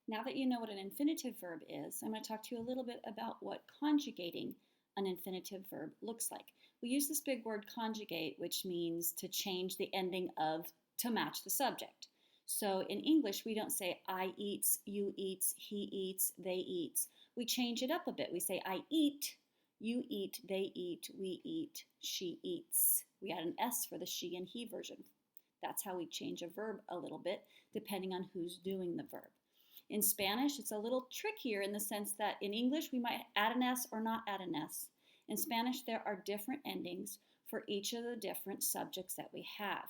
Now that you know what an infinitive verb is, I'm going to talk to you a little bit about what conjugating an infinitive verb looks like. We use this big word conjugate, which means to change the ending of to match the subject. So in English, we don't say I eats, you eats, he eats, they eats. We change it up a bit. We say I eat, you eat, they eat, we eat, she eats. We add an S for the she and he version. That's how we change a verb a little bit, depending on who's doing the verb. In Spanish, it's a little trickier in the sense that in English, we might add an S or not add an S. In Spanish, there are different endings for each of the different subjects that we have.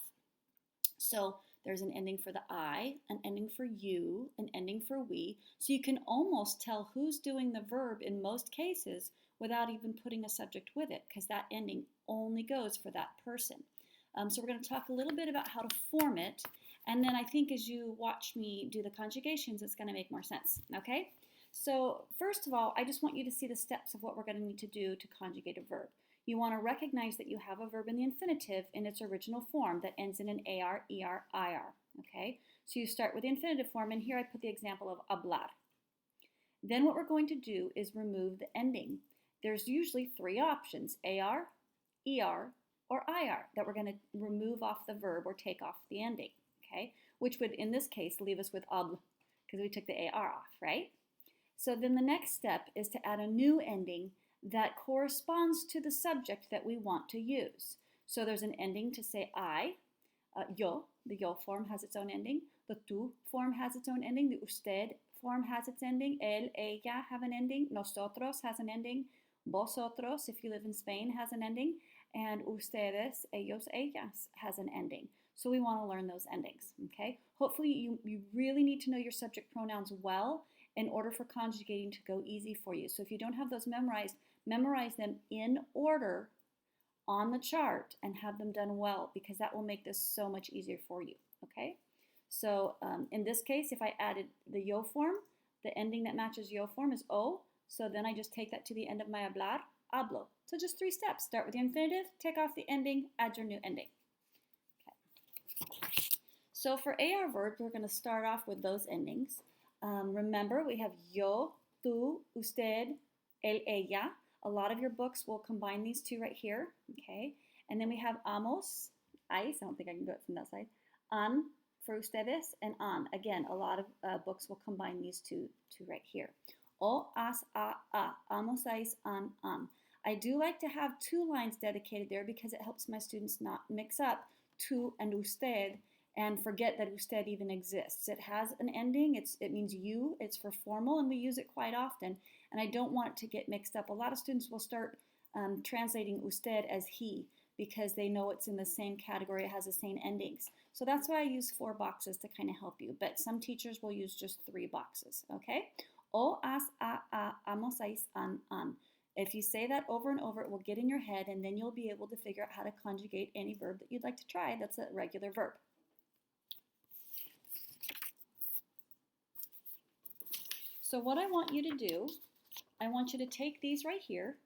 So there's an ending for the I, an ending for you, an ending for we. So you can almost tell who's doing the verb in most cases without even putting a subject with it, because that ending only goes for that person. So we're going to talk a little bit about how to form it. And then I think as you watch me do the conjugations, it's going to make more sense, okay? So first of all, I just want you to see the steps of what we're going to need to do to conjugate a verb. You want to recognize that you have a verb in the infinitive in its original form that ends in an AR, ER, IR, okay? So you start with the infinitive form, and here I put the example of hablar. Then what we're going to do is remove the ending. There's usually three options, AR, ER, or IR, that we're going to remove off the verb or take off the ending. Okay, which would, in this case, leave us with habl, because we took the AR off, right? So then the next step is to add a new ending that corresponds to the subject that we want to use. So there's an ending to say I, yo, the yo form has its own ending, the tú form has its own ending, the usted form has its ending, él, ella have an ending, nosotros has an ending, vosotros, if you live in Spain, has an ending, and ustedes, ellos, ellas has an ending. So we want to learn those endings, okay? Hopefully you really need to know your subject pronouns well in order for conjugating to go easy for you. So if you don't have those memorized, memorize them in order on the chart and have them done well, because that will make this so much easier for you, okay? So in this case, if I added the yo form, the ending that matches yo form is o, so then I just take that to the end of my hablar, hablo. So just 3 steps. Start with the infinitive, take off the ending, add your new ending. So for AR verbs, we're going to start off with those endings. Remember, we have yo, tú, usted, él, ella. A lot of your books will combine these two right here, okay? And then we have amos, I don't think I can do it from that side, an for ustedes, and an. Again, a lot of books will combine these two right here. O, as, a, amos, ais, an. I do like to have 2 lines dedicated there because it helps my students not mix up tú and usted and forget that usted even exists. It has an ending, it means you, it's for formal, and we use it quite often, and I don't want it to get mixed up. A lot of students will start translating usted as he because they know it's in the same category, it has the same endings. So that's why I use 4 boxes to kind of help you, but some teachers will use just 3 boxes, okay? O, as, a, amos, ais, an. If you say that over and over, it will get in your head, and then you'll be able to figure out how to conjugate any verb that you'd like to try that's a regular verb. So what I want you to do, I want you to take these right here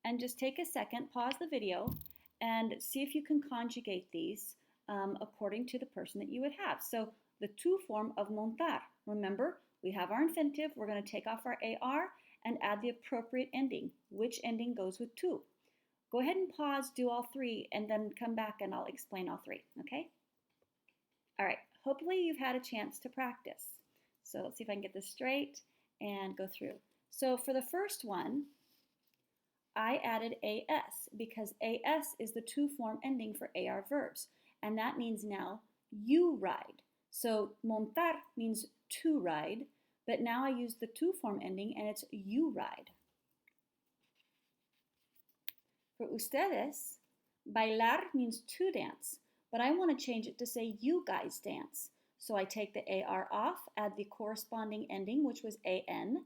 and just take a second, pause the video, and see if you can conjugate these according to the person that you would have. So the tú form of montar. Remember, we have our infinitive. We're going to take off our AR and add the appropriate ending. Which ending goes with tú? Go ahead and pause, do all 3, and then come back and I'll explain all 3, okay? All right, hopefully you've had a chance to practice. So let's see if I can get this straight and go through. So for the first one, I added AS because AS is the tú form ending for AR verbs, and that means now you ride. So montar means to ride, but now I use the tú form ending and it's you ride. For ustedes, bailar means to dance, but I want to change it to say you guys dance. So I take the AR off, add the corresponding ending, which was AN,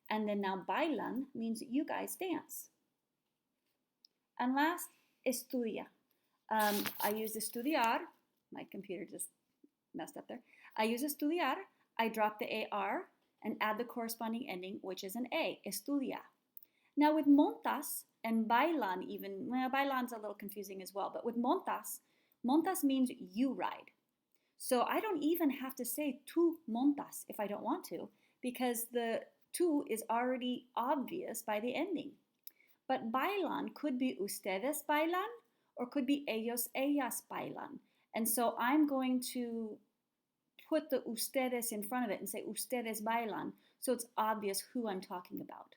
and then now bailan means you guys dance. And last, estudia. I use estudiar. My computer just messed up there. I use estudiar. I drop the AR and add the corresponding ending, which is an A, estudia. Now with montas and bailan even, well, bailan's a little confusing as well, but with montas, montas means you ride. So I don't even have to say tú montas if I don't want to, because the tú is already obvious by the ending. But bailan could be ustedes bailan or could be ellos, ellas bailan. And so I'm going to put the ustedes in front of it and say ustedes bailan, so it's obvious who I'm talking about.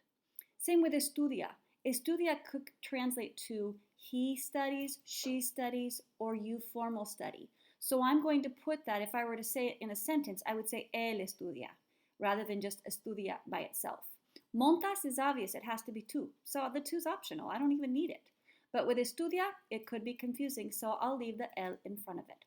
Same with estudia. Estudia could translate to he studies, she studies, or you formal study. So I'm going to put that, if I were to say it in a sentence, I would say él estudia, rather than just estudia by itself. Montas is obvious, it has to be tú. So the tú's optional, I don't even need it. But with estudia, it could be confusing, so I'll leave the el in front of it.